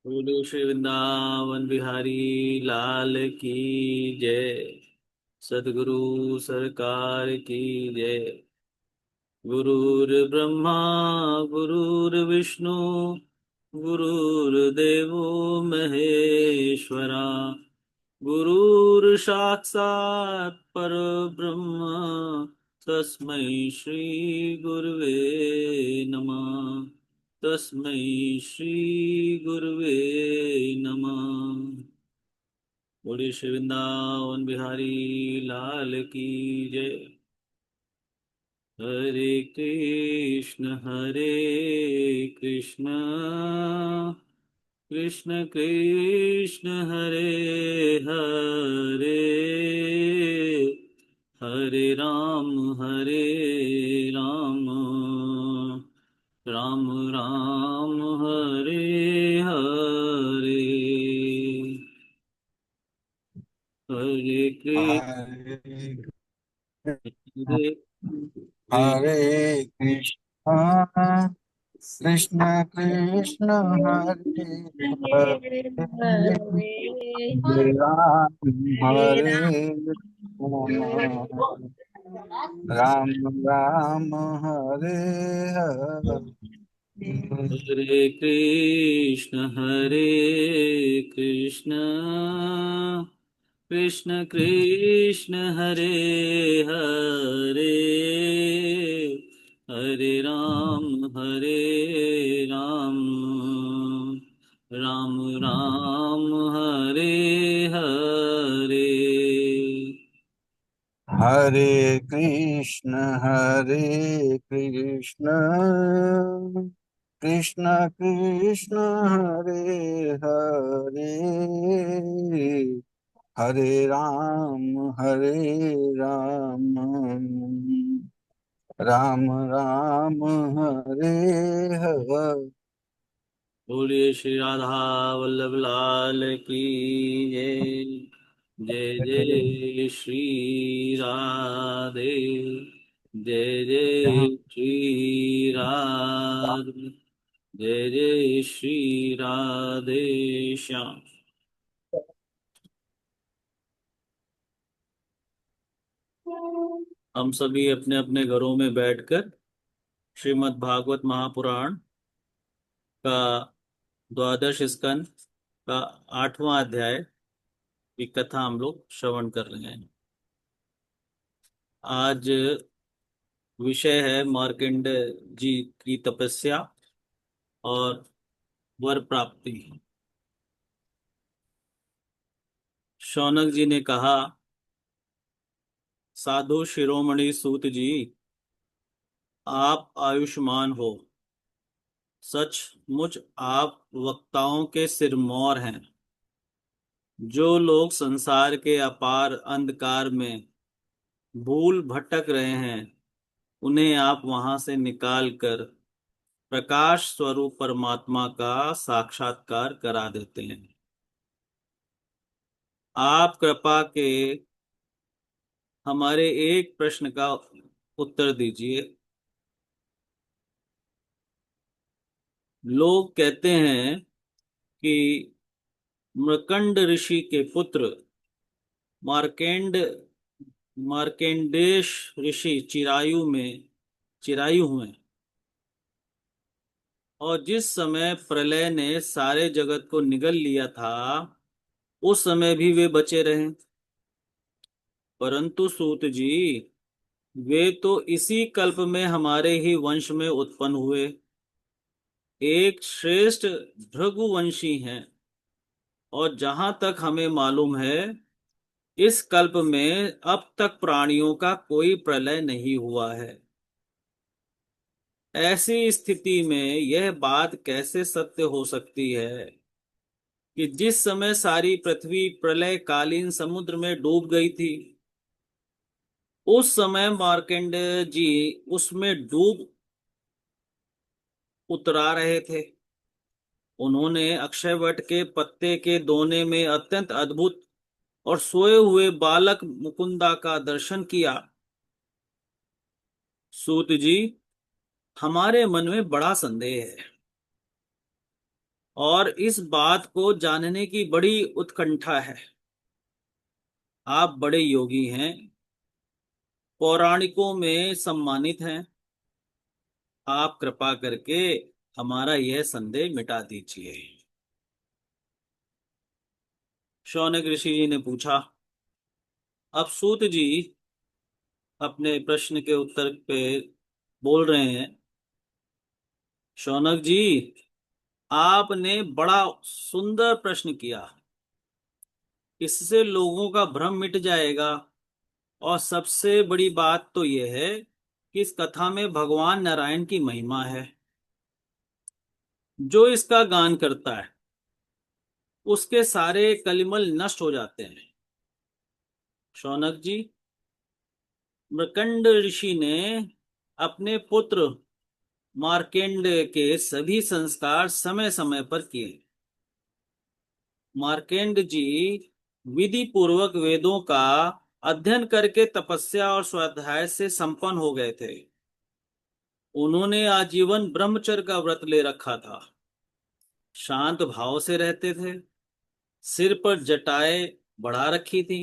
बोलो श्री वृंदावन बिहारी लाल की जय। सदगुरु सरकार की जय। गुरुर्ब्रह्मा गुरुर्विष्णु गुरुर्देवो महेश्वरा। गुरुर्साक्षात् परब्रह्म तस्मै श्री गुरुवे नमः। तस्मै श्री गुरुवे नमः। बोलिए श्री वृंदावन बिहारी लाल की जय। हरे कृष्ण कृष्ण कृष्ण हरे हरे, हरे राम राम राम हरे हरे। हरे हरे कृष्ण हरे कृष्ण कृष्ण कृष्ण हरे हरे हरे राम हरे राम राम हरे हरे। हरे कृष्ण कृष्ण कृष्ण हरे हरे, हरे राम राम राम हरे हरे। हरे कृष्ण कृष्ण कृष्ण हरे हरे हरे राम राम राम हरे हरे। बोलिए श्री राधा वल्लभ लाल की जय। जय जय श्री राधे। जय जय श्री राधे। जय जय श्री राधे श्याम। हम सभी अपने अपने घरों में बैठकर श्रीमद् भागवत महापुराण का द्वादश स्कंद का 8वां अध्याय की कथा हम लोग श्रवण कर रहे हैं। आज विषय है मार्कंड जी की तपस्या और वर प्राप्ति। शौनक जी ने कहा, साधु शिरोमणि सूत जी, आप आयुष्मान हो। सचमुच आप वक्ताओं के सिरमौर हैं। जो लोग संसार के अपार अंधकार में भूल भटक रहे हैं, उन्हें आप वहां से निकाल कर प्रकाश स्वरूप परमात्मा का साक्षात्कार करा देते हैं। आप कृपा के हमारे एक प्रश्न का उत्तर दीजिए। लोग कहते हैं कि मृकंड ऋषि के पुत्र मार्केंड मार्केंडेश ऋषि चिरायु हुए, और जिस समय प्रलय ने सारे जगत को निगल लिया था, उस समय भी वे बचे रहे। परंतु सूत जी, वे तो इसी कल्प में हमारे ही वंश में उत्पन्न हुए, एक श्रेष्ठ भृगुवंशी हैं। और जहां तक हमें मालूम है, इस कल्प में अब तक प्राणियों का कोई प्रलय नहीं हुआ है। ऐसी स्थिति में यह बात कैसे सत्य हो सकती है कि जिस समय सारी पृथ्वी प्रलय कालीन समुद्र में डूब गई थी, उस समय मार्कंडेय जी उसमें डूब उतरा रहे थे। उन्होंने अक्षयवट के पत्ते के दोने में अत्यंत अद्भुत और सोए हुए बालक मुकुंदा का दर्शन किया। सूत जी, हमारे मन में बड़ा संदेह है। और इस बात को जानने की बड़ी उत्कंठा है। आप बड़े योगी हैं, पौराणिकों में सम्मानित हैं। आप कृपा करके हमारा यह संदेह मिटा दीजिए। शौनक ऋषि जी ने पूछा। अब सूत जी अपने प्रश्न के उत्तर पे बोल रहे हैं। शौनक जी, आपने बड़ा सुंदर प्रश्न किया। इससे लोगों का भ्रम मिट जाएगा। और सबसे बड़ी बात तो यह है कि इस कथा में भगवान नारायण की महिमा है। जो इसका गान करता है उसके सारे कलिमल नष्ट हो जाते हैं। शौनक जी, मृकंड ऋषि ने अपने पुत्र मार्केंड के सभी संस्कार समय समय पर किए। मार्केंड जी विधि पूर्वक वेदों का अध्ययन करके तपस्या और स्वाध्याय से संपन्न हो गए थे। उन्होंने आजीवन ब्रह्मचर्य का व्रत ले रखा था। शांत भाव से रहते थे। सिर पर जटाएं बढ़ा रखी थी।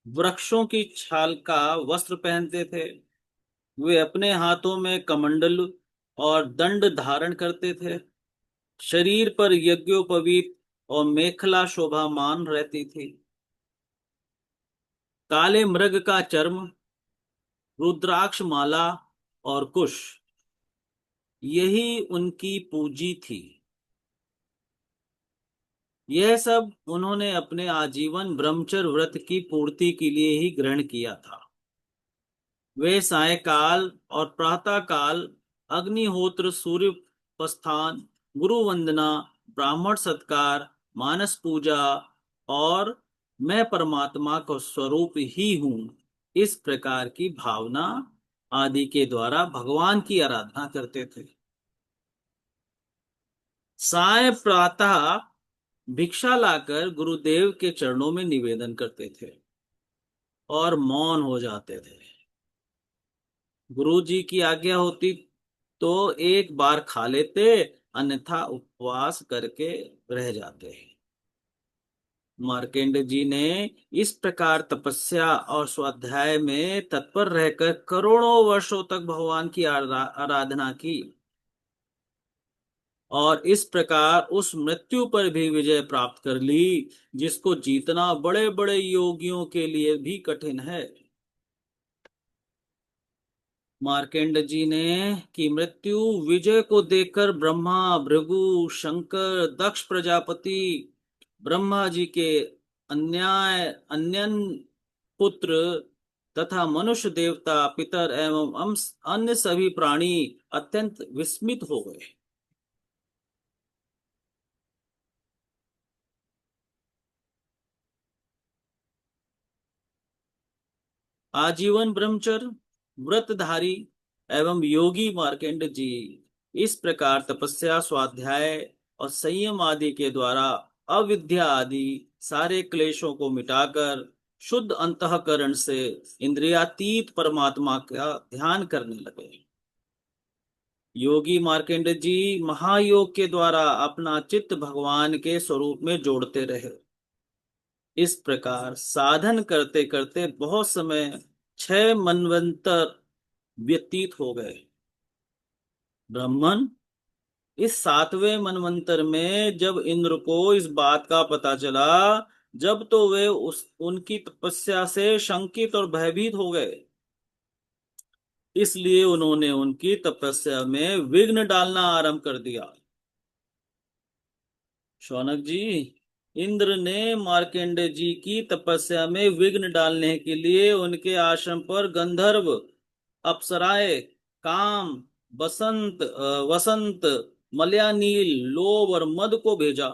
वृक्षों की छाल का वस्त्र पहनते थे। वे अपने हाथों में कमंडल और दंड धारण करते थे। शरीर पर यज्ञोपवीत और मेखला शोभामान रहती थी। काले मृग का चर्म, रुद्राक्ष माला और कुश, यही उनकी पूंजी थी। यह सब उन्होंने अपने आजीवन ब्रह्मचर्य व्रत की पूर्ति के लिए ही ग्रहण किया था। वे सायकाल और प्रातः काल अग्निहोत्र, सूर्य प्रस्थान, गुरु वंदना, ब्राह्मण सत्कार, मानस पूजा और मैं परमात्मा का स्वरूप ही हूँ, इस प्रकार की भावना आदि के द्वारा भगवान की आराधना करते थे। साय प्रातः भिक्षा लाकर गुरुदेव के चरणों में निवेदन करते थे और मौन हो जाते थे। गुरु जी की आज्ञा होती तो एक बार खा लेते, अन्यथा उपवास करके रह जाते। मार्केंड जी ने इस प्रकार तपस्या और स्वाध्याय में तत्पर रहकर करोड़ों वर्षों तक भगवान की आराधना की और इस प्रकार उस मृत्यु पर भी विजय प्राप्त कर ली जिसको जीतना बड़े बड़े योगियों के लिए भी कठिन है। मार्केंड जी ने की मृत्यु विजय को देखकर ब्रह्मा, भृगु, शंकर, दक्ष प्रजापति, ब्रह्मा जी के अन्यन पुत्र तथा मनुष्य, देवता, पितर एवं अन्य सभी प्राणी अत्यंत विस्मित हो गए। आजीवन ब्रह्मचर्य व्रतधारी एवं योगी मार्केंड जी इस प्रकार तपस्या, स्वाध्याय और संयम आदि के द्वारा अविद्या आदि सारे क्लेशों को मिटाकर शुद्ध अंतःकरण से इंद्रियातीत परमात्मा का ध्यान करने लगे। योगी मार्केंड जी महायोग के द्वारा अपना चित्त भगवान के स्वरूप में जोड़ते रहे। इस प्रकार साधन करते करते बहुत समय, 6 मनवंतर व्यतीत हो गए। ब्राह्मण, इस 7वें मनवंतर में जब इंद्र को इस बात का पता चला, जब तो वे उस उनकी तपस्या से शंकित और भयभीत हो गए। इसलिए उन्होंने उनकी तपस्या में विघ्न डालना आरंभ कर दिया। शौनक जी, इंद्र ने मार्केंड जी की तपस्या में विघ्न डालने के लिए उनके आश्रम पर गंधर्व, अप्सराएं, काम, वसंत, मलयानील, लोभ और मद को भेजा।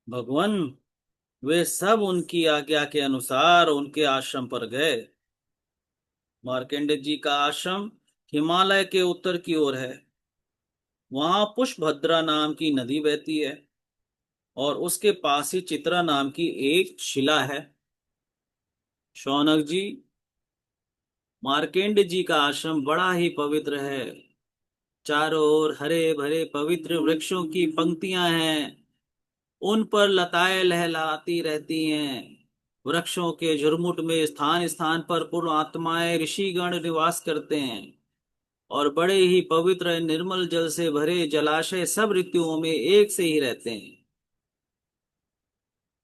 भगवान, वे सब उनकी आज्ञा के अनुसार उनके आश्रम पर गए। मार्केंड जी का आश्रम हिमालय के उत्तर की ओर है। वहां पुष्पभद्रा नाम की नदी बहती है और उसके पास ही चित्रा नाम की एक शिला है। शौनक जी, मार्केंड जी का आश्रम बड़ा ही पवित्र है। चारों ओर हरे भरे पवित्र वृक्षों की पंक्तियां हैं, उन पर लताएं लहलाती रहती हैं। वृक्षों के झुरमुट में स्थान स्थान पर पूर्ण आत्माएं ऋषिगण निवास करते हैं, और बड़े ही पवित्र निर्मल जल से भरे जलाशय सब ऋतुओं में एक से ही रहते हैं।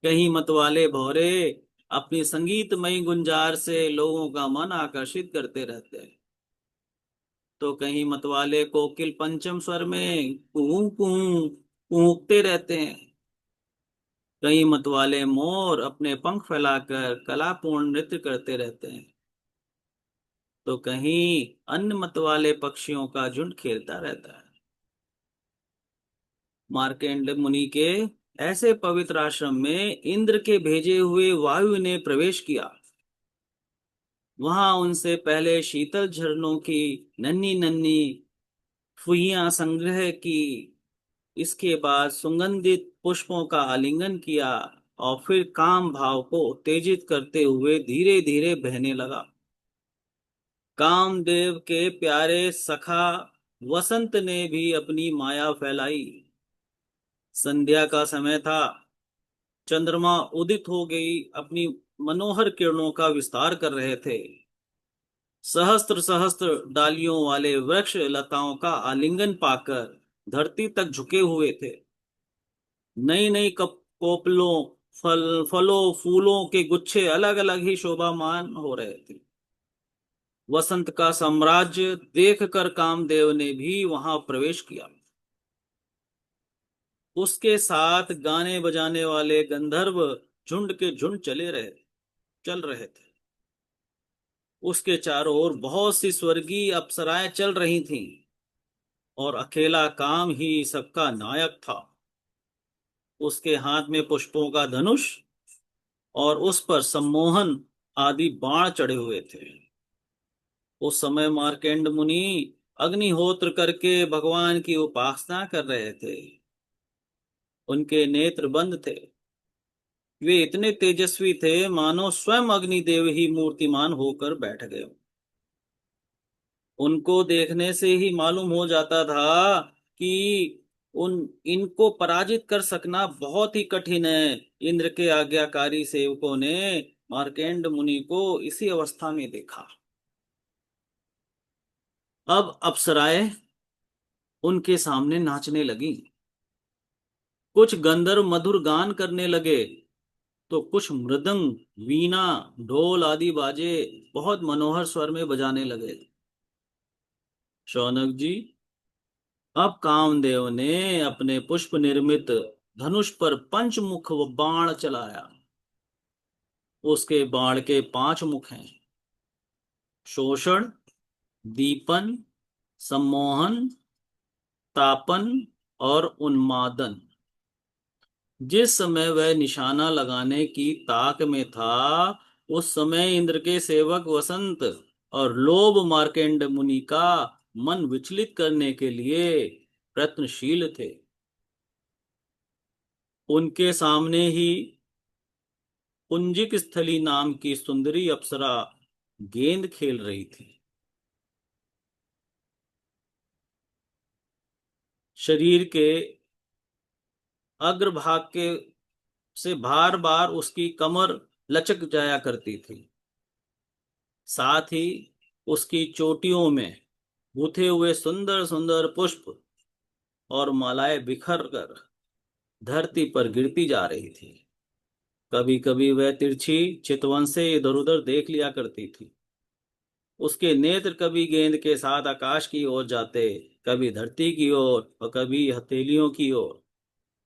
कहीं मतवाले भौरे अपनी संगीतमयी गुंजार से लोगों का मन आकर्षित करते रहते हैं, तो कहीं मतवाले कोकिल पंचम स्वर में कू कू कूकते रहते हैं। कई मतवाले मोर अपने पंख फैलाकर कलापूर्ण नृत्य करते रहते हैं, तो कहीं अन्य मतवाले पक्षियों का झुंड खेलता रहता है। मार्केंड मुनि के ऐसे पवित्र आश्रम में इंद्र के भेजे हुए वायु ने प्रवेश किया। वहां उनसे पहले शीतल झरनों की नन्ही नन्ही फुहियां संग्रह की, इसके बाद सुगंधित पुष्पों का आलिंगन किया, और फिर काम भाव को उत्तेजित करते हुए धीरे धीरे बहने लगा। कामदेव के प्यारे सखा वसंत ने भी अपनी माया फैलाई। संध्या का समय था। चंद्रमा उदित हो गई अपनी मनोहर किरणों का विस्तार कर रहे थे। सहस्त्र सहस्त्र डालियों वाले वृक्ष लताओं का आलिंगन पाकर धरती तक झुके हुए थे। नई नई कोपलों, फलों फूलों के गुच्छे अलग अलग ही शोभामान हो रहे थे। वसंत का साम्राज्य देखकर कामदेव ने भी वहां प्रवेश किया। उसके साथ गाने बजाने वाले गंधर्व झुंड के झुंड चल रहे थे। उसके चारों ओर बहुत सी स्वर्गीय अप्सराएं चल रही थीं, और अकेला काम ही सबका नायक था। उसके हाथ में पुष्पों का धनुष, और उस पर सम्मोहन आदि बाण चढ़े हुए थे। उस समय मार्केंड मुनि अग्निहोत्र करके भगवान की उपासना कर रहे थे। उनके नेत्र बंद थे। वे इतने तेजस्वी थे मानो स्वयं अग्निदेव ही मूर्तिमान होकर बैठ गए। उनको देखने से ही मालूम हो जाता था कि उन इनको पराजित कर सकना बहुत ही कठिन है। इंद्र के आज्ञाकारी सेवकों ने मार्केंड मुनि को इसी अवस्था में देखा। अब अप्सराएं उनके सामने नाचने लगी। कुछ गंधर्व मधुर गान करने लगे, तो कुछ मृदंग, वीणा, ढोल आदि बाजे बहुत मनोहर स्वर में बजाने लगे। शौनक जी, अब कामदेव ने अपने पुष्प निर्मित धनुष पर पंचमुख बाण चलाया। उसके बाण के 5 मुख हैं: शोषण, दीपन, सम्मोहन, तापन और उन्मादन। जिस समय वह निशाना लगाने की ताक में था, उस समय इंद्र के सेवक वसंत और लोभ मार्केंड मुनि का मन विचलित करने के लिए प्रयत्नशील थे। उनके सामने ही पुंजिक स्थली नाम की सुंदरी अप्सरा गेंद खेल रही थी। शरीर के अग्रभाग के से बार बार उसकी कमर लचक जाया करती थी। साथ ही उसकी चोटियों में गूथे हुए सुंदर सुंदर पुष्प और मालाएं बिखर कर धरती पर गिरती जा रही थी। कभी कभी वह तिरछी चितवन से इधर उधर देख लिया करती थी। उसके नेत्र कभी गेंद के साथ आकाश की ओर जाते, कभी धरती की ओर और कभी हथेलियों की ओर।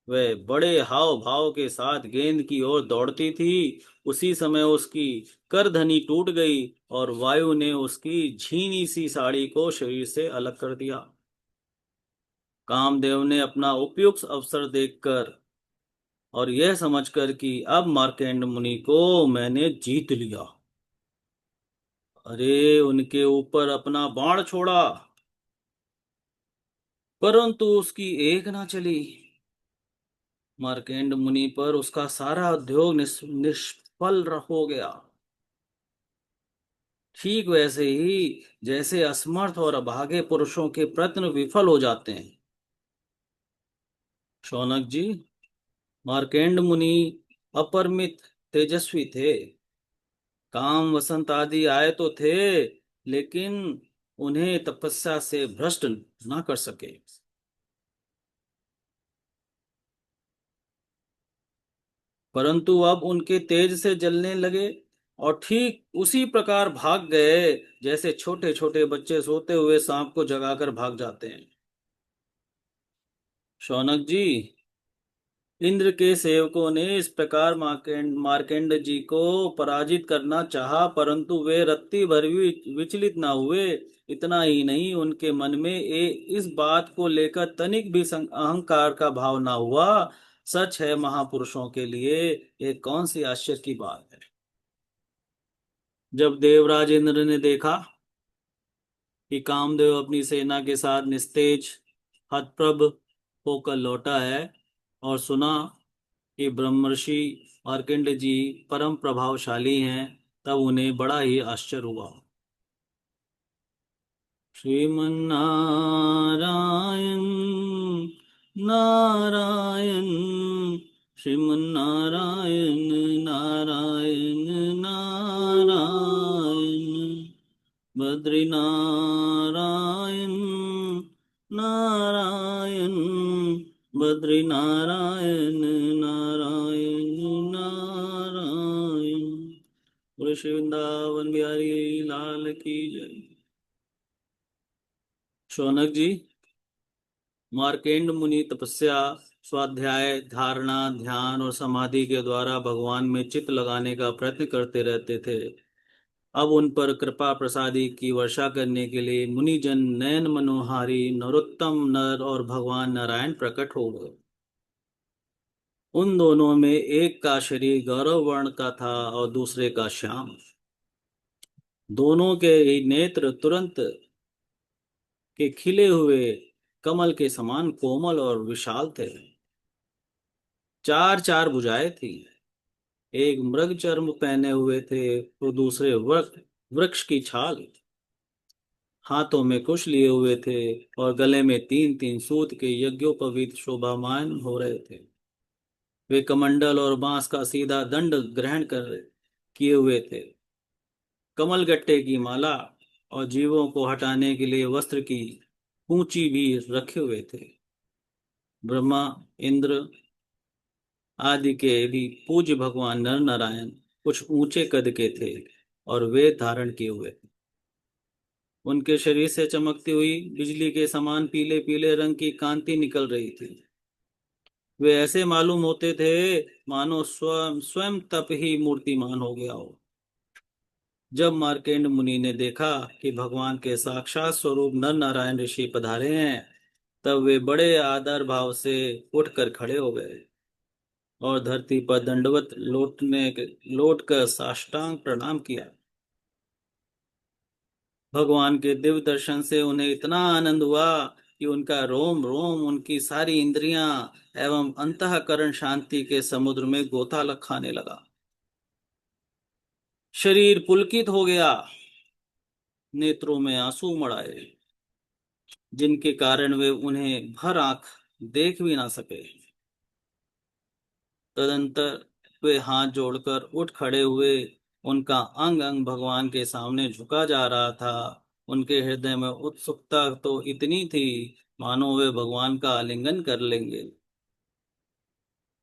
वह बड़े हाव भाव के साथ गेंद की ओर दौड़ती थी। उसी समय उसकी करधनी टूट गई और वायु ने उसकी झीनी सी साड़ी को शरीर से अलग कर दिया। कामदेव ने अपना उपयुक्त अवसर देखकर और यह समझकर कि अब मार्केंड मुनि को मैंने जीत लिया, अरे उनके ऊपर अपना बाण छोड़ा, परंतु उसकी एक ना चली। मार्केंड मुनि पर उसका सारा उद्योग निष्फल हो गया। ठीक वैसे ही जैसे असमर्थ और अभागे पुरुषों के प्रयत्न विफल हो जाते हैं। शौनक जी, मार्केंड मुनि अपरिमित तेजस्वी थे। काम वसंत आदि आए तो थे, लेकिन उन्हें तपस्या से भ्रष्ट न कर सके। परंतु अब उनके तेज से जलने लगे और ठीक उसी प्रकार भाग गए जैसे छोटे छोटे बच्चे सोते हुए सांप को जगाकर भाग जाते हैं। शौनक जी, इंद्र के सेवकों ने इस प्रकार मार्केंड जी को पराजित करना चाहा, परंतु वे रत्ती भर भी विचलित ना हुए। इतना ही नहीं, उनके मन में इस बात को लेकर तनिक भी अहंकार का भाव ना हुआ। सच है, महापुरुषों के लिए ये कौन सी आश्चर्य की बात है। जब देवराज इंद्र ने देखा कि कामदेव अपनी सेना के साथ निस्तेज हतप्रभ होकर लौटा है, और सुना कि ब्रह्मर्षि मार्कंड जी परम प्रभावशाली हैं, तब उन्हें बड़ा ही आश्चर्य हुआ। श्रीमन्नारायण नारायण, श्रीमन्नारायण नारायण नारायण, बद्रीनारायण नारायण, बद्रीनारायण नारायण नारायण। बोले श्री वृंदावन बिहारी लाल की जय। शौनक जी, मार्केंड मुनि तपस्या, स्वाध्याय, धारणा, ध्यान और समाधि के द्वारा भगवान में चित्त लगाने का प्रयत्न करते रहते थे। अब उन पर कृपा प्रसादी की वर्षा करने के लिए मुनिजन नयन मनोहारी नरोत्तम नर और भगवान नारायण प्रकट हो गए। उन दोनों में एक का शरीर गौरव वर्ण का था और दूसरे का श्याम। दोनों के ही नेत्र तुरंत के खिले हुए कमल के समान कोमल और विशाल थे। चार चार भुजाएं थी। एक मृग चर्म पहने हुए थे तो दूसरे वृक्ष की छाल। हाथों में कुश लिए हुए थे और गले में तीन तीन सूत के यज्ञोपवीत शोभामान हो रहे थे। वे कमंडल और बांस का सीधा दंड ग्रहण कर किए हुए थे। कमल गट्टे की माला और जीवों को हटाने के लिए वस्त्र की ऊंची भी रखे हुए थे। ब्रह्मा, इंद्र आदि के भी पूज्य भगवान नर नारायण कुछ ऊंचे कद के थे और वेद धारण किए हुए थे। उनके शरीर से चमकती हुई बिजली के समान पीले पीले रंग की कांति निकल रही थी। वे ऐसे मालूम होते थे मानो स्वयं स्वयं तप ही मूर्तिमान हो गया हो। जब मार्केंड मुनि ने देखा कि भगवान के साक्षात स्वरूप नर नारायण ऋषि पधारे हैं, तब वे बड़े आदर भाव से उठकर खड़े हो गए और धरती पर दंडवत लौट कर साष्टांग प्रणाम किया। भगवान के दिव्य दर्शन से उन्हें इतना आनंद हुआ कि उनका रोम रोम, उनकी सारी इंद्रियां एवं अंतःकरण शांति के समुद्र में गोता खाने लगा। शरीर पुलकित हो गया, नेत्रों में आंसू मड़ाए, जिनके कारण वे उन्हें भर आंख देख भी ना सके। तदंतर वे हाथ जोड़कर उठ खड़े हुए। उनका अंग अंग भगवान के सामने झुका जा रहा था। उनके हृदय में उत्सुकता तो इतनी थी मानो वे भगवान का आलिंगन कर लेंगे।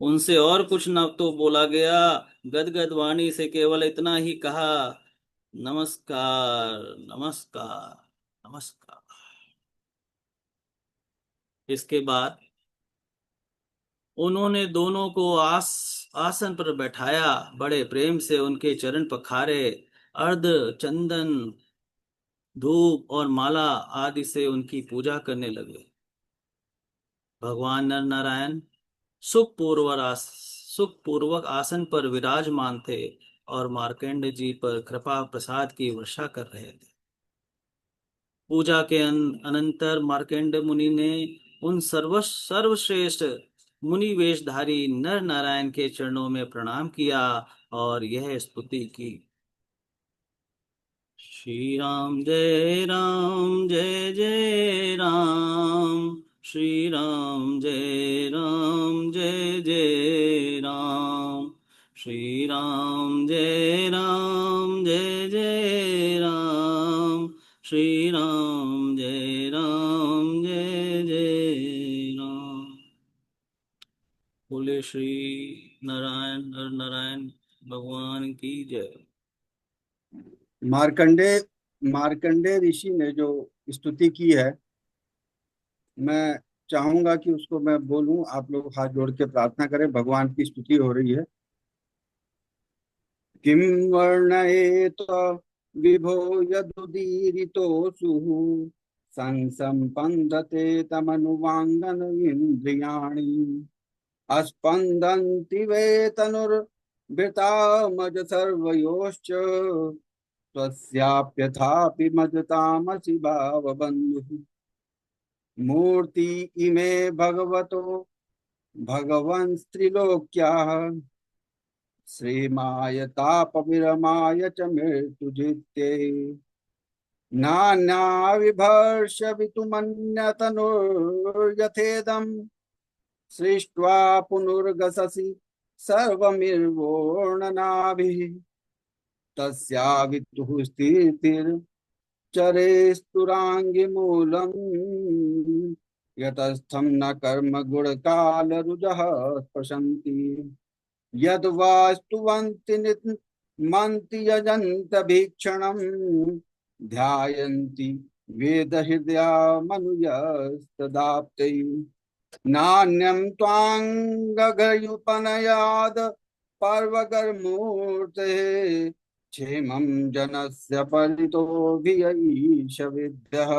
उनसे और कुछ न तो बोला गया, गदगद वाणी से केवल इतना ही कहा, नमस्कार नमस्कार नमस्कार। इसके बाद उन्होंने दोनों को आसन पर बैठाया, बड़े प्रेम से उनके चरण पखारे, अर्ध चंदन, धूप और माला आदि से उनकी पूजा करने लगे। भगवान नर नारायण सुखपूर्वक आसन पर विराजमान थे और मार्कंड जी पर कृपा प्रसाद की वर्षा कर रहे थे। पूजा के अनंतर मार्कंड मुनि ने उन सर्वश्रेष्ठ मुनि वेशधारी नर नारायण के चरणों में प्रणाम किया और यह स्तुति की। जय राम जय जय राम, जय जय राम, जय जय राम, जय जय राम। बोले श्री नारायण नर नारायण भगवान की जय। मार्कंडे मार्कंडे ऋषि ने जो स्तुति की है, मैं चाहूंगा कि उसको मैं बोलूं। आप लोग हाथ जोड़ के प्रार्थना करें। भगवान की स्तुति हो रही है। किं वर्णयेत विभो यदुदीरितोऽसुः संसम्पन्दते तमनुवाङ्गन इन्द्रियाणि अस्पन्दन्ति वै तनुर्भृतामज सर्वयोश्च त्वस्याप्यथापि मजतामसि भावबन्धुः मूर्ति इमे भगवतो भगवंस्त्रिलोक्याः श्रीमाय तापविरमाय च मृत्युजित्यै नान्याविभर्ष वितुमन्यतनुर्यथेदम् सृष्ट्वा पुनर्गससि सर्वमिर्वोर्णनाभिः तस्या वितुः स्थितिर्चरेस्तुराङ्गिमूलम् यतस्थं न कर्म गुणकालरुजः स्पशन्ति यद्वास्तुवन्ति नित्मन्ति यजन्त भीक्षणम् ध्यायन्ति वेदहृदया मनुजस्तदाप्ते नान्यं त्वाङ्गगयुपनयाद पर्वगर्मूर्तेः क्षेमं जनस्य परितोऽभियैष विद्यः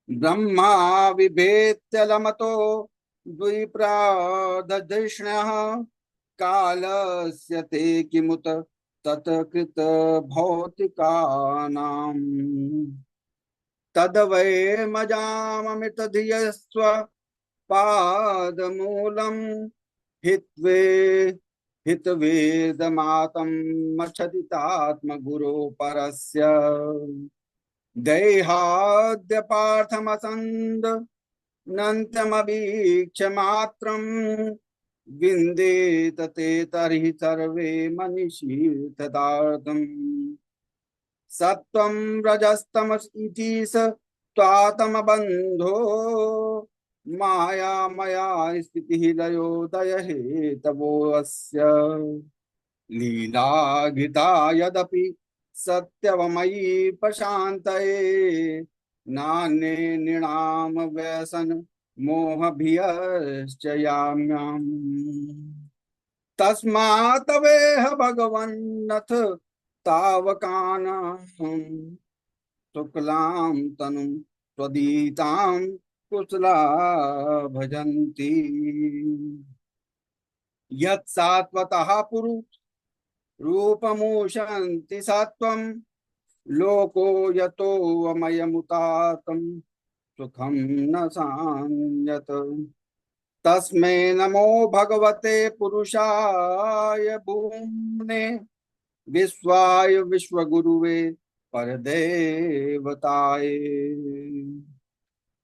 ब्रह्मा बिभेत्यलमतो द्विप्रादधिष्ण्यः कालस्य ते किमुत तत्कृत भौतिकानाम् तद्वै मजाममृतधियस्व पादमूलम् हित्वे हितवेदमातं मच्छदितात्मगुरो परस्य देहाद्य पार्थमसन्द नन्त्यमवीक्ष मात्रम् विन्देत ते तर्हि सर्वे मनीषीर्तदार्दम् सत्वं रजस्तमस इति स त्वातमबन्धो माया मया स्थितिः लयोदय हेतवोऽस्य लीला गीता यदपि सत्यवमयी प्रशान्तये नान्ये नृणाम व्यसन मोहभियश्च याम्याम् तस्मात् तवेह भगवन्नथ तावकानां शुक्लां तनुं त्वदीतां कुशला भजन्ति यत्सात्वतः पुरु रूपमुशन्ति सत्वं लोको यतो अमयमुतातं सुखं न सान्यत तस्मै नमो भगवते पुरुषाय भूम्ने विश्वाय विश्वगुरुवे परदेवताय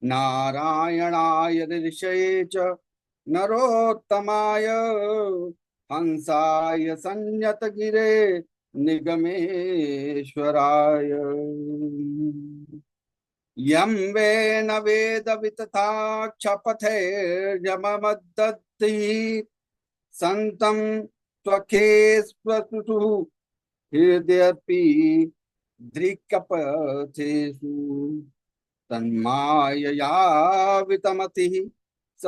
नारायणाय ऋषये च नरोत्तमाय हंसाय संयतगिरे निगमेश्वराय यं वे न वेद वितथा क्षपथैर्यमदत्ति सन्तं त्वखेस्वसुषु हृदयपि दृक्कपथेषु तन्मायया वितमतिः स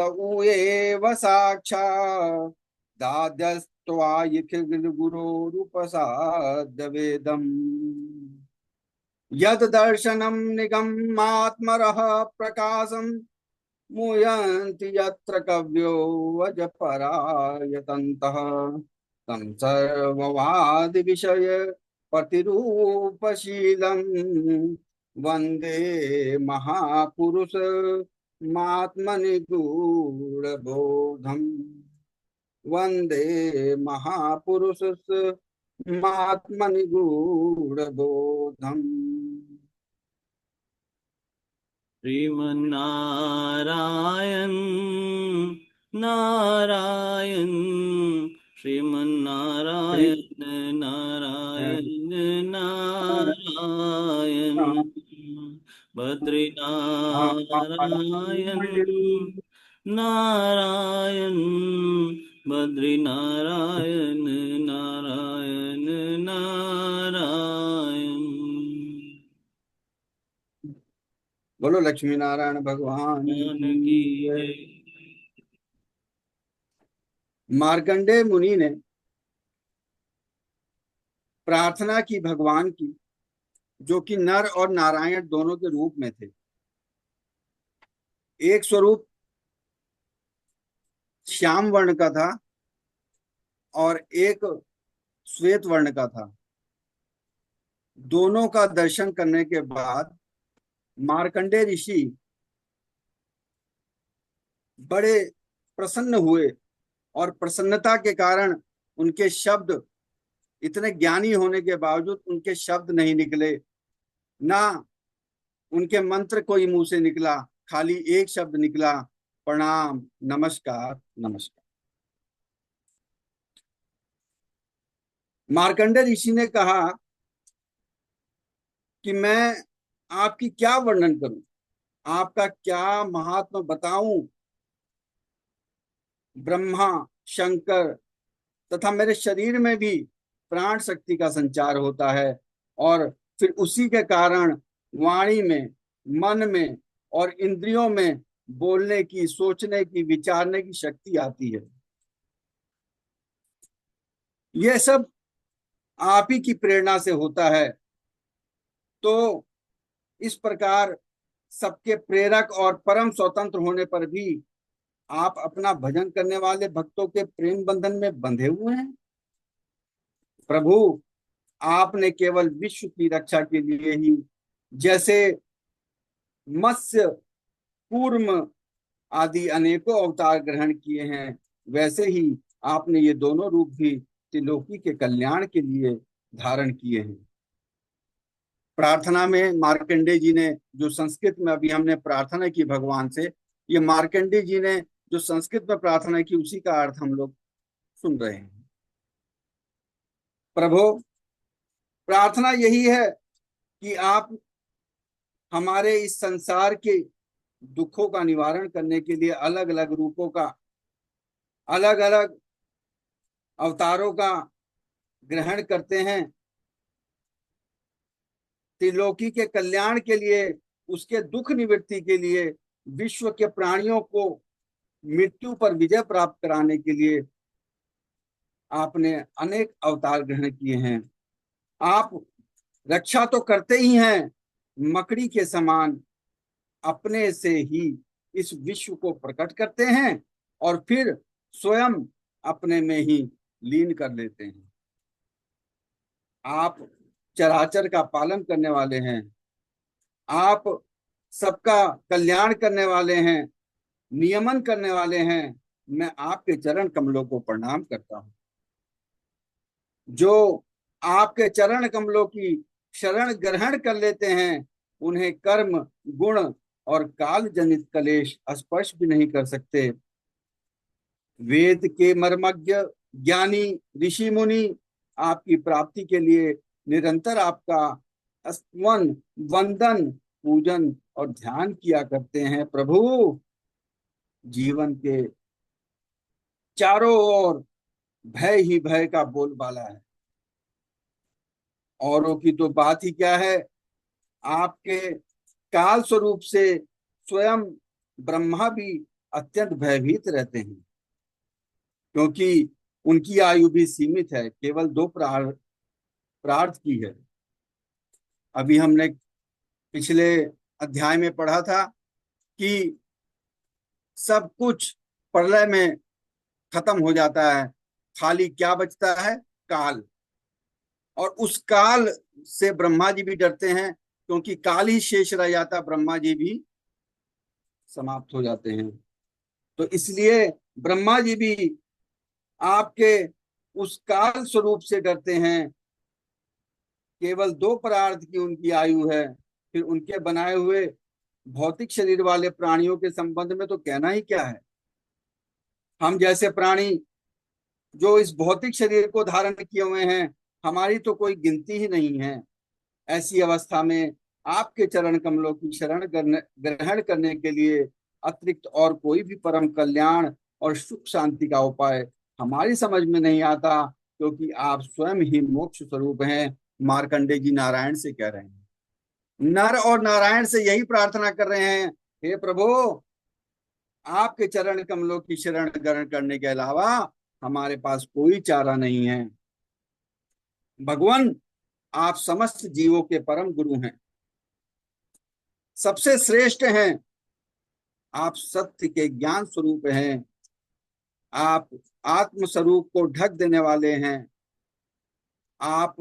एव साक्षात् दाद्यस्त्वायिखिलगुरोरुपसाद्यवेदम् यद दर्शनं निगमात्मरः प्रकाशं मुयन्ति यत्र कव्यो वजपरायतन्तः तं सर्ववादि विषय प्रतिरूपशीलं वन्दे महापुरुष मात्मनिगूढबोधम् वन्दे महापुरुष महात्मनि गूढ़ बोधम। श्रीमन्नारायण नारायण, श्री श्रीमन्नारायण नारायण नारायण, बद्रीनारायण नारायण, बद्रीनारायण नारायण नारायण। बोलो लक्ष्मी नारायण भगवान ज्ञान की की जय। जय। मार्कंडेय मुनि ने प्रार्थना की भगवान की, जो कि नर और नारायण दोनों के रूप में थे। एक स्वरूप श्याम वर्ण का था और एक श्वेत वर्ण का था। दोनों का दर्शन करने के बाद मार्कंडेय ऋषि बड़े प्रसन्न हुए, और प्रसन्नता के कारण उनके शब्द, इतने ज्ञानी होने के बावजूद उनके शब्द नहीं निकले, ना उनके मंत्र कोई मुंह से निकला। खाली एक शब्द निकला, प्रणाम, नमस्कार, नमस्कार। मार्कंडेय ऋषि ने कहा कि मैं आपकी क्या वर्णन करूं, आपका क्या महात्मा बताऊं। ब्रह्मा, शंकर तथा मेरे शरीर में भी प्राण शक्ति का संचार होता है, और फिर उसी के कारण वाणी में, मन में और इंद्रियों में बोलने की, सोचने की, विचारने की शक्ति आती है। यह सब आप ही की प्रेरणा से होता है। तो इस प्रकार सबके प्रेरक और परम स्वतंत्र होने पर भी आप अपना भजन करने वाले भक्तों के प्रेम बंधन में बंधे हुए हैं। प्रभु, आपने केवल विश्व की रक्षा के लिए ही, जैसे मत्स्य, कूर्म आदि अनेकों अवतार ग्रहण किए हैं, वैसे ही आपने ये दोनों रूप भी त्रिलोकी के कल्याण के लिए धारण किए हैं। प्रार्थना में मार्कंडेय जी ने जो संस्कृत में अभी हमने प्रार्थना की भगवान से, ये मार्कंडेय जी ने जो संस्कृत में प्रार्थना की, उसी का अर्थ हम लोग सुन रहे हैं। प्रभु, प्रार्थना यही है कि आप हमारे इस संसार के दुखों का निवारण करने के लिए अलग अलग रूपों का, अलग अलग अवतारों का ग्रहण करते हैं, त्रिलोकी के कल्याण के लिए, उसके दुख निवृत्ति के लिए, विश्व के प्राणियों को मृत्यु पर विजय प्राप्त कराने के लिए आपने अनेक अवतार ग्रहण किए हैं। आप रक्षा तो करते ही हैं, मकड़ी के समान अपने से ही इस विश्व को प्रकट करते हैं और फिर स्वयं अपने में ही लीन कर लेते हैं। आप चराचर का पालन करने वाले हैं, आप सबका कल्याण करने वाले हैं, नियमन करने वाले हैं। मैं आपके चरण कमलों को प्रणाम करता हूं। जो आपके चरण कमलों की शरण ग्रहण कर लेते हैं, उन्हें कर्म, गुण और काल जनित कलेश स्पर्श भी नहीं कर सकते। वेद के मर्मज्ञ ज्ञानी ऋषि मुनि आपकी प्राप्ति के लिए निरंतर आपका स्तवन, वंदन, पूजन और ध्यान किया करते हैं। प्रभु, जीवन के चारों ओर भय ही भय का बोलबाला है। औरों की तो बात ही क्या है, आपके काल स्वरूप से स्वयं ब्रह्मा भी अत्यंत भयभीत रहते हैं, क्योंकि उनकी आयु भी सीमित है, केवल 2 प्रार्थ की है। अभी हमने पिछले अध्याय में पढ़ा था कि सब कुछ प्रलय में खत्म हो जाता है, खाली क्या बचता है? काल। और उस काल से ब्रह्मा जी भी डरते हैं, क्योंकि काल ही शेष रह जाता, ब्रह्मा जी भी समाप्त हो जाते हैं। तो इसलिए ब्रह्मा जी भी आपके उस काल स्वरूप से डरते हैं। केवल 2 परार्थ की उनकी आयु है, फिर उनके बनाए हुए भौतिक शरीर वाले प्राणियों के संबंध में तो कहना ही क्या है। हम जैसे प्राणी जो इस भौतिक शरीर को धारण किए हुए हैं, हमारी तो कोई गिनती ही नहीं है। ऐसी अवस्था में आपके चरण कमलों की शरण ग्रहण करने के लिए अतिरिक्त और कोई भी परम कल्याण और सुख शांति का उपाय हमारी समझ में नहीं आता, क्योंकि आप स्वयं ही मोक्ष स्वरूप हैं। मार्कंडे जी नारायण से कह रहे हैं, नर और नारायण से यही प्रार्थना कर रहे हैं, हे प्रभु, आपके चरण कमलों की शरण ग्रहण करने के अलावा हमारे पास कोई चारा नहीं है। भगवान, आप समस्त जीवों के परम गुरु हैं, सबसे श्रेष्ठ हैं। आप सत्य के ज्ञान स्वरूप हैं। आप आत्म स्वरूप को ढक देने वाले हैं। आप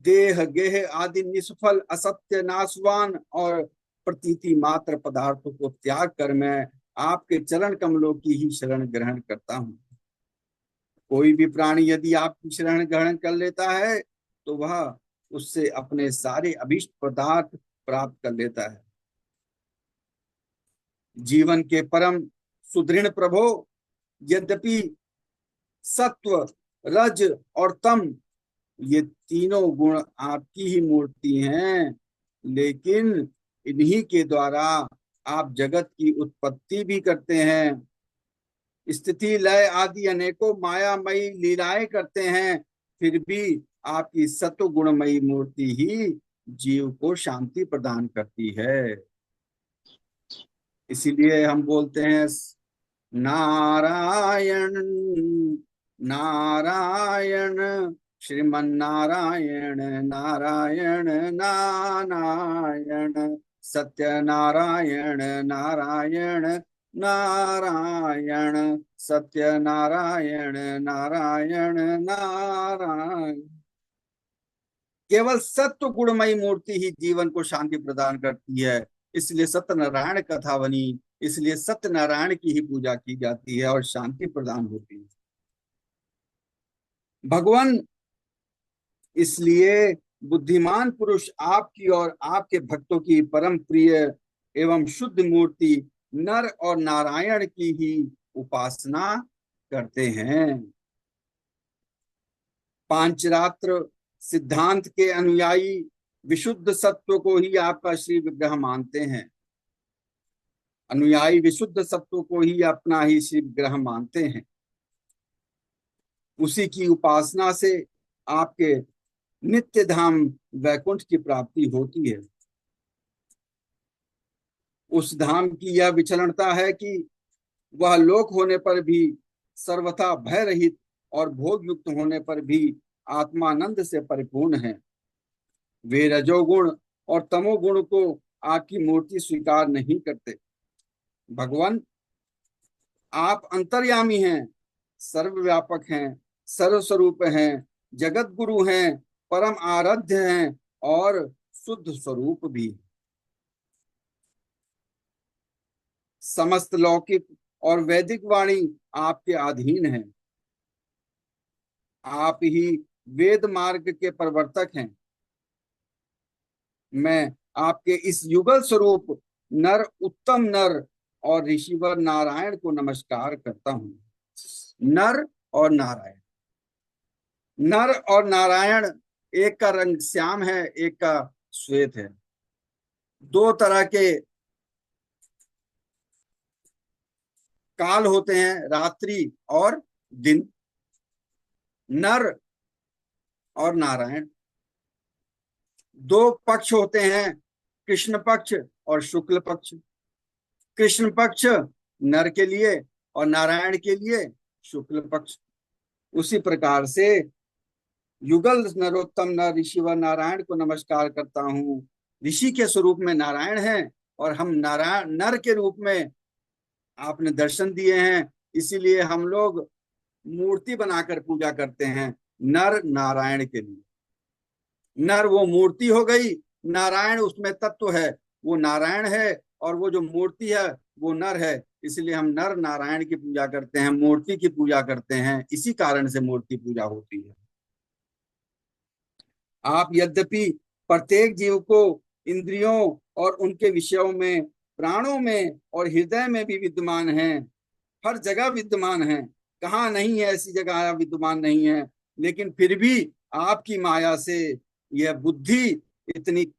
देह गेह आदि निष्फल असत्य नाशवान और प्रतीति मात्र पदार्थों को त्याग कर मैं आपके चरण कमलों की ही शरण ग्रहण करता हूँ। कोई भी प्राणी यदि आपकी शरण ग्रहण कर लेता है तो वह उससे अपने सारे अभीष्ट पदार्थ प्राप्त कर लेता है। जीवन के परम सुदृढ़ प्रभो, यद्यपि सत्व, रज और तम ये तीनों गुण आपकी ही मूर्ति हैं, लेकिन इन्हीं के द्वारा आप जगत की उत्पत्ति भी करते हैं, स्थिति लय आदि अनेकों मायामयी लीलाएं करते हैं। फिर भी आपकी सत्व गुणमयी मूर्ति ही जीव को शांति प्रदान करती है। इसीलिए हम बोलते हैं, नारायण नारायण श्रीमन्नारायण नारायण नारायण सत्यनारायण नारायण नारायण सत्यनारायण नारायण नारायण। केवल सत्व गुणमयी मूर्ति ही जीवन को शांति प्रदान करती है। इसलिए सत्यनारायण कथा बनी, इसलिए सत्यनारायण की ही पूजा की जाती है और शांति प्रदान होती है। भगवान, इसलिए बुद्धिमान पुरुष आपकी और आपके भक्तों की परम प्रिय एवं शुद्ध मूर्ति नर और नारायण की ही उपासना करते हैं। पांचरात्र सिद्धांत के अनुयायी विशुद्ध सत्व को ही आपका श्री विग्रह मानते हैं। अनुयायी विशुद्ध सत्व को ही अपना ही श्री विग्रह मानते हैं। उसी की उपासना से आपके नित्य धाम वैकुंठ की प्राप्ति होती है। उस धाम की यह विचलनता है कि वह लोक होने पर भी सर्वथा भय रहित और भोग युक्त होने पर भी आत्मानंद से परिपूर्ण है। वे रजोगुण और तमोगुण को आपकी मूर्ति स्वीकार नहीं करते। भगवान, आप अंतर्यामी हैं, सर्वव्यापक हैं, सर्वस्वरूप हैं, जगत गुरु हैं, परम आराध्य हैं और शुद्ध स्वरूप भी। समस्त लौकिक और वैदिक वाणी आपके अधीन है। आप ही वेद मार्ग के प्रवर्तक हैं। मैं आपके इस युगल स्वरूप नर उत्तम नर और ऋषिवर नारायण को नमस्कार करता हूं। नर और नारायण, नर और नारायण, एक का रंग श्याम है, एक का श्वेत है। 2 तरह के काल होते हैं, रात्रि और दिन। नर और नारायण 2 पक्ष होते हैं, कृष्ण पक्ष और शुक्ल पक्ष। कृष्ण पक्ष नर के लिए और नारायण के लिए शुक्ल पक्ष। उसी प्रकार से युगल नरोत्तम नर ऋषिवर नारायण को नमस्कार करता हूँ। ऋषि के स्वरूप में नारायण है और हम नारायण नर के रूप में आपने दर्शन दिए हैं, इसीलिए हम लोग मूर्ति बनाकर पूजा करते हैं नर नारायण के लिए। नर वो मूर्ति हो गई, नारायण उसमें तत्व है, वो नारायण है, और वो जो मूर्ति है वो नर है। इसलिए हम नर नारायण की पूजा करते हैं, मूर्ति की पूजा करते हैं, इसी कारण से मूर्ति पूजा होती है। आप यद्यपि प्रत्येक जीव को इंद्रियों और उनके विषयों में, प्राणों में और हृदय में भी विद्यमान हैं, हर जगह विद्यमान हैं, कहाँ नहीं है ऐसी जगह विद्यमान नहीं है, लेकिन फिर भी आपकी माया से यह बुद्धि इतनी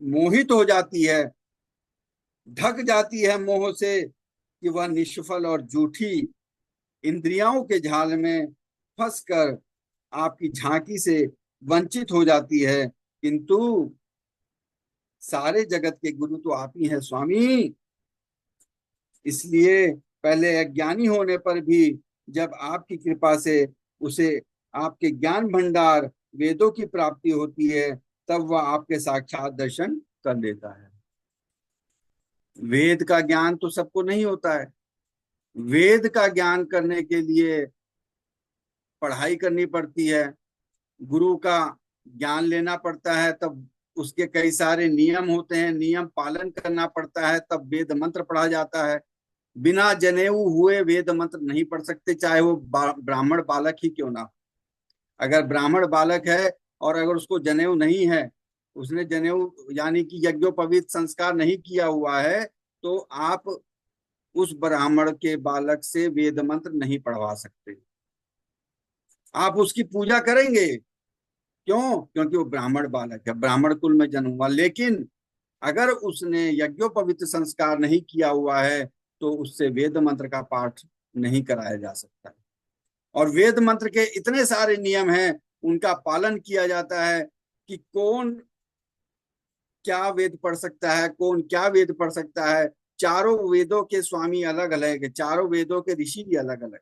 मोहित हो जाती है, ढक जाती है मोह से, कि वह निष्फल और झूठी इंद्रियों के जाल में फंसकर आपकी झांकी से वंचित हो जाती है। किंतु सारे जगत के गुरु तो आप ही हैं स्वामी। इसलिए पहले अज्ञानी होने पर भी जब आपकी कृपा से उसे आपके ज्ञान भंडार वेदों की प्राप्ति होती है, तब वह आपके साक्षात दर्शन कर लेता है। वेद का ज्ञान तो सबको नहीं होता है। वेद का ज्ञान करने के लिए पढ़ाई करनी पड़ती है, गुरु का ज्ञान लेना पड़ता है, तब उसके कई सारे नियम होते हैं, नियम पालन करना पड़ता है, तब वेद मंत्र पढ़ा जाता है। बिना जनेऊ हुए वेद मंत्र नहीं पढ़ सकते, चाहे वो ब्राह्मण बालक ही क्यों ना। अगर ब्राह्मण बालक है और अगर उसको जनेऊ नहीं है, उसने जनेऊ यानी कि यज्ञोपवीत संस्कार नहीं किया हुआ है, तो आप उस ब्राह्मण के बालक से वेद मंत्र नहीं पढ़वा सकते। आप उसकी पूजा करेंगे, क्यों? क्योंकि वो ब्राह्मण बालक है, ब्राह्मण कुल में जन्म हुआ। लेकिन अगर उसने यज्ञोपवीत संस्कार नहीं किया हुआ है, तो उससे वेद मंत्र का पाठ नहीं कराया जा सकता। और वेद मंत्र के इतने सारे नियम हैं, उनका पालन किया जाता है कि कौन क्या वेद पढ़ सकता है, कौन क्या वेद पढ़ सकता है। चारों वेदों के स्वामी अलग अलग है, चारों वेदों के ऋषि भी अलग अलग।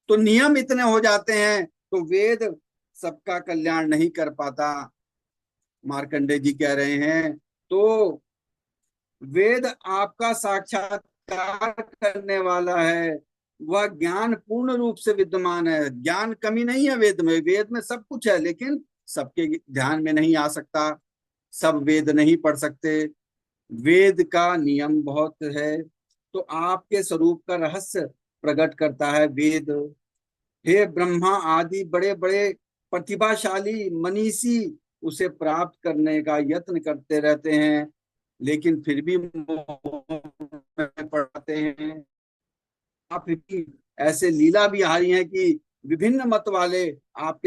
तो नियम इतने हो जाते हैं, तो वेद सबका कल्याण नहीं कर पाता, मार्कंडे जी कह रहे हैं। तो वेद आपका साक्षात्कार करने वाला है, वह ज्ञान पूर्ण रूप से विद्यमान है, ज्ञान कमी नहीं है वेद में। वेद में सब कुछ है, लेकिन सबके ध्यान में नहीं आ सकता, सब वेद नहीं पढ़ सकते। वेद का नियम बहुत है, तो आपके स्वरूप का रहस्य प्रकट करता है वेद। हे ब्रह्मा आदि बड़े बड़े प्रतिभाशाली मनीषी उसे प्राप्त करने का यत्न करते रहते हैं, लेकिन फिर भी मोह में पड़ते हैं। आप भी ऐसे लीला बिहारी हैं कि विभिन्न मत वाले आपके